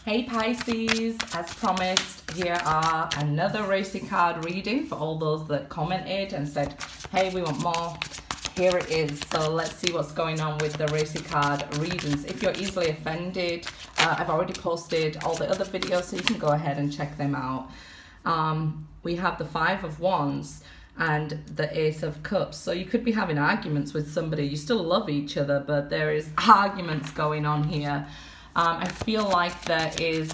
Hey Pisces, as promised, here are another racy card reading for all those that commented and said, hey, we want more. Here it is. So let's see what's going on with the racy card readings. If you're easily offended, I've already posted all the other videos, so you can go ahead and check them out. We have the Five of Wands and the Ace of Cups. So you could be having arguments with somebody. You still love each other, but there is arguments going on here. I feel like there is,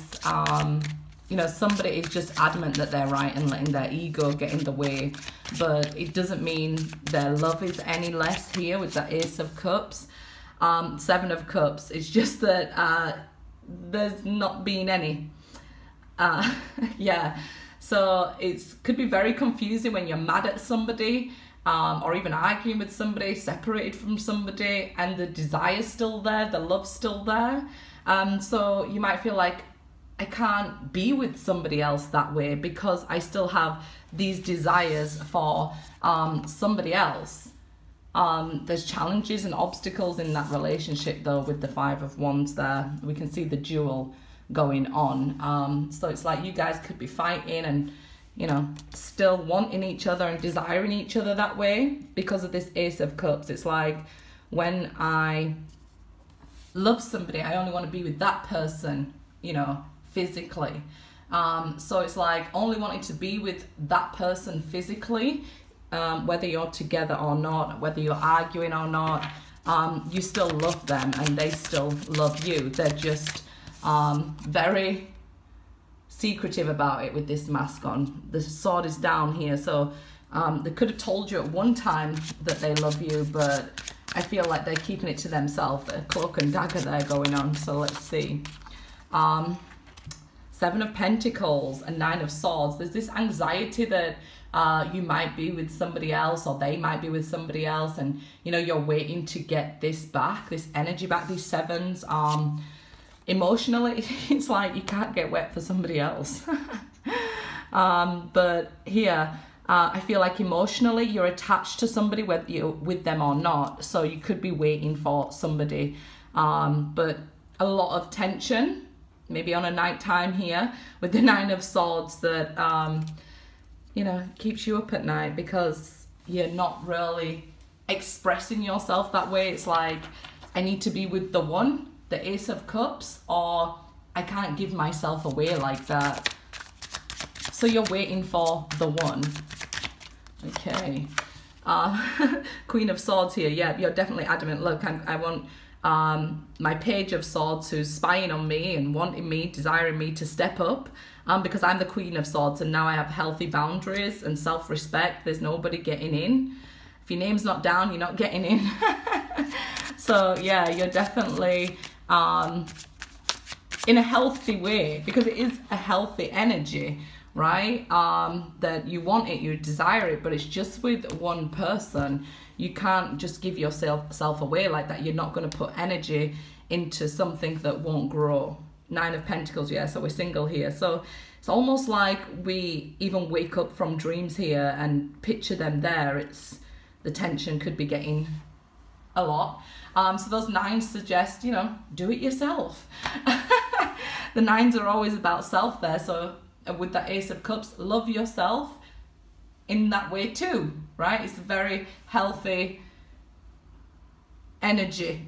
you know, somebody is just adamant that they're right and letting their ego get in the way. But it doesn't mean their love is any less here with the Ace of Cups. Seven of Cups. It's just that there's not been any. Yeah. So it could be very confusing when you're mad at somebody. Or even arguing with somebody, separated from somebody, and the desire's still there, the love's still there. So you might feel like, I can't be with somebody else that way because I still have these desires for somebody else. There's challenges and obstacles in that relationship though with the Five of Wands there. We can see the duel going on. So it's like you guys could be fighting and, you know, still wanting each other and desiring each other that way because of this Ace of Cups. It's like when I love somebody, I only want to be with that person, you know, physically. So it's like only wanting to be with that person physically, whether you're together or not, whether you're arguing or not, you still love them and they still love you. They're just very secretive about it with this mask on. The sword is down here, so they could have told you at one time that they love you, but I feel like they're keeping it to themselves. A cloak and dagger there going on. So let's see. Seven of Pentacles and Nine of Swords. There's this anxiety that you might be with somebody else or they might be with somebody else, and you know you're waiting to get this back, this energy back, these sevens. Emotionally, it's like you can't get wet for somebody else. But here, I feel like emotionally you're attached to somebody, whether you're with them or not. So you could be waiting for somebody. But a lot of tension, maybe on a night time here with the Nine of Swords that, you know, keeps you up at night because you're not really expressing yourself that way. It's like, I need to be with the one, the Ace of Cups, or I can't give myself away like that. So you're waiting for the one. Okay. Queen of Swords here. Yeah, you're definitely adamant. Look, I want my Page of Swords who's spying on me and wanting me, desiring me to step up, because I'm the Queen of Swords and now I have healthy boundaries and self-respect. There's nobody getting in. If your name's not down, you're not getting in. So yeah, you're definitely in a healthy way, because it is a healthy energy, right? That you want it, you desire it, but it's just with one person. You can't just give yourself away like that. You're not going to put energy into something that won't grow. Nine of Pentacles, yeah, so we're single here. So it's almost like we even wake up from dreams here and picture them there. It's the tension could be getting a lot. So those nines suggest, you know, do it yourself. The nines are always about self there. So with the Ace of Cups, love yourself in that way too, right? It's a very healthy energy.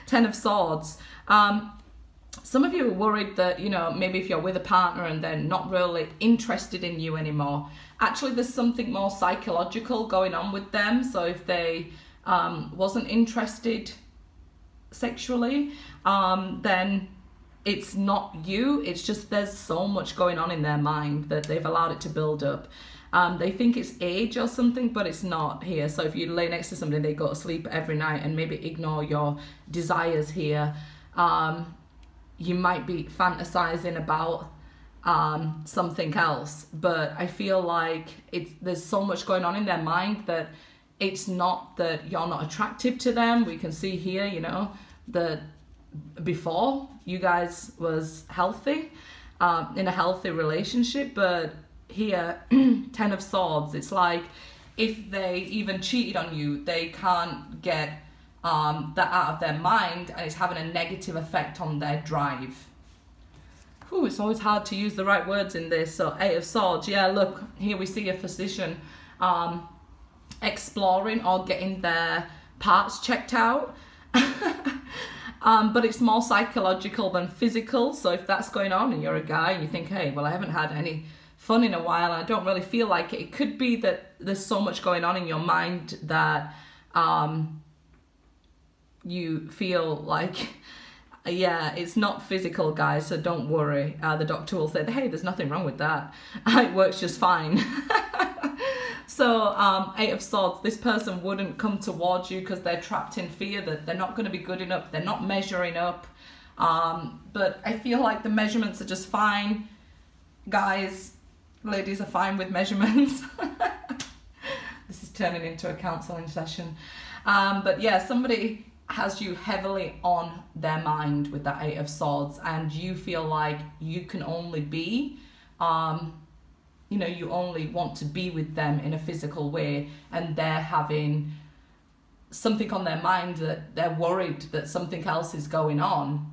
Ten of Swords. Some of you are worried that, you know, maybe if you're with a partner and they're not really interested in you anymore, actually there's something more psychological going on with them. So if they wasn't interested sexually, then it's not you. It's just there's so much going on in their mind that they've allowed it to build up. They think it's age or something, but it's not here. So if you lay next to somebody, they go to sleep every night and maybe ignore your desires here. You might be fantasizing about something else, but I feel like there's so much going on in their mind that it's not that you're not attractive to them. We can see here, you know, that before you guys was healthy, in a healthy relationship, but here, Ten of Swords, it's like if they even cheated on you, they can't get that out of their mind, and it's having a negative effect on their drive. Ooh, it's always hard to use the right words in this. So 8 of Swords, yeah, look, here we see a physician exploring or getting their parts checked out. But it's more psychological than physical. So if that's going on and you're a guy and you think, hey, well, I haven't had any fun in a while and I don't really feel like it, it could be that there's so much going on in your mind that you feel like, yeah, it's not physical, guys, so don't worry. The doctor will say, hey, there's nothing wrong with that. It works just fine. So 8 of Swords, this person wouldn't come towards you because they're trapped in fear that they're not going to be good enough, they're not measuring up. But I feel like the measurements are just fine. Guys, ladies are fine with measurements. This is turning into a counselling session. But yeah, somebody has you heavily on their mind with that 8 of Swords, and you feel like you can only be, you know, you only want to be with them in a physical way, and they're having something on their mind that they're worried that something else is going on.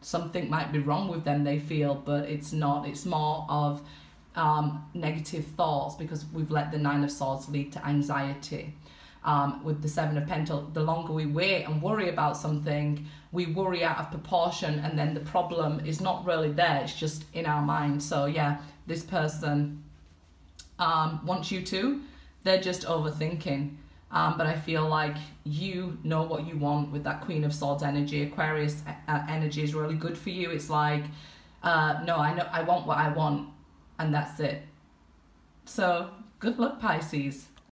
Something might be wrong with them, they feel, but it's not. It's more of negative thoughts, because we've let the 9 of Swords lead to anxiety. With the 7 of Pentacles, the longer we wait and worry about something, we worry out of proportion, and then the problem is not really there, it's just in our mind. So yeah, this person wants you to, they're just overthinking. But I feel like you know what you want with that Queen of Swords energy. Aquarius energy is really good for you. It's like, no, I know I want what I want, and that's it. So good luck, Pisces.